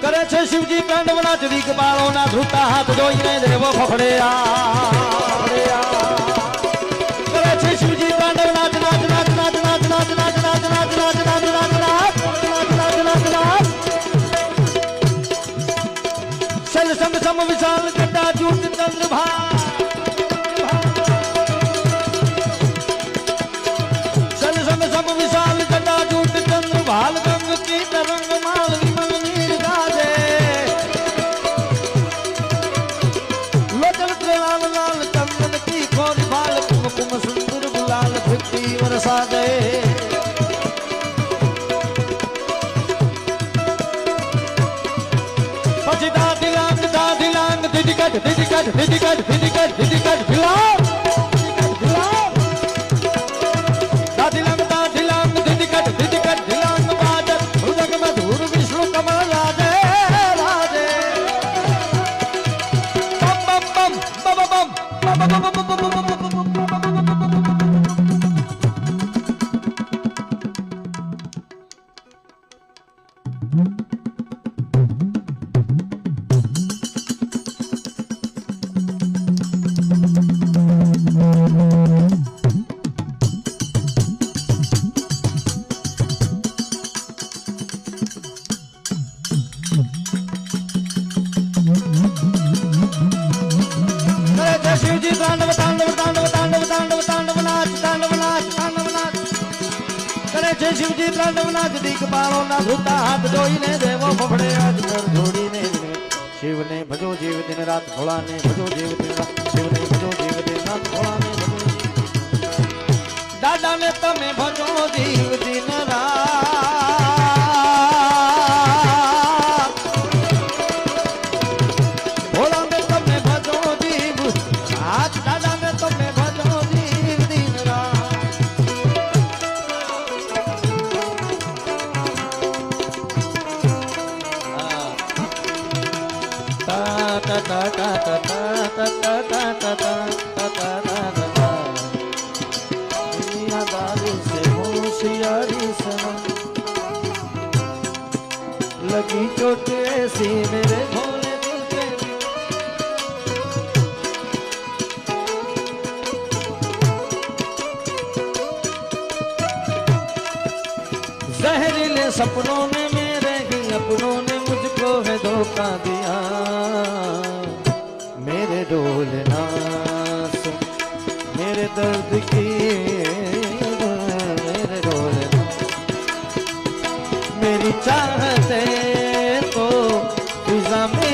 કરે છે શિવજી તાંડવના ચડીક બાળોના ધ્રુતા હાથ જોઈને દેવો ફફડ્યા કરે છે શિવજી તાંડવના નાચ નાચ નાચ નાચ નાચ નાચ નાચ નાચ નાચ નાચ નાચ નાચ નાચ શૈલ સંગ સમ વિશાલ ગડા જૂટ ચંદ્રભા શૈલ સંગ સમ વિશાલ ગડા જૂટ ચંદ્રભાલ ગંગ की तरंग माल विमल नीर गाजे लोचन लाल लाल चंदन की खोरी बाल कुमकुम सुंदर गुलाल फिरती बरसा दे પછી દાદી લાંગ દીદી કટ ભિલાવ દાદી લાંગ દીદી કટ ભિલાંગ બાજર મૃદંગ મધુર વિષ્ણુ કમળ રાજે રાજે બમ બમ બમ બમ બમ બમ બમ शिवजी तांडव तांडव तांडव तांडव तांडव तांडव नाच तांडव नाच तांडव नाच करे छे शिवजी तांडव नाच दीक बाळो ना धूता हाथ जोईने देवो फफड़े आज कर जोड़ीने शिवने भजो जीव दिन रात भोलाने भजो जीव दिन रात शिवने भजो जीव दिन रात भोलाने भजो दादा ने तमे भजो जीव दिन रात भोला ने तमे भजो जीव आज दादा ने तमे भजो जीव दिन रात ता ता ता ता ता ता ता ता ता ता ता दुनिया दारू से होशियारी सनम लगी चोट ऐसी मेरे भोले दिल के जहरीले सपनों में मेरे ही अपनों ने मुझको है धोखा दिया मेरे डोलना सुन मेरे दर्द की मेरे डोलना मेरी चाहते तो फिजा में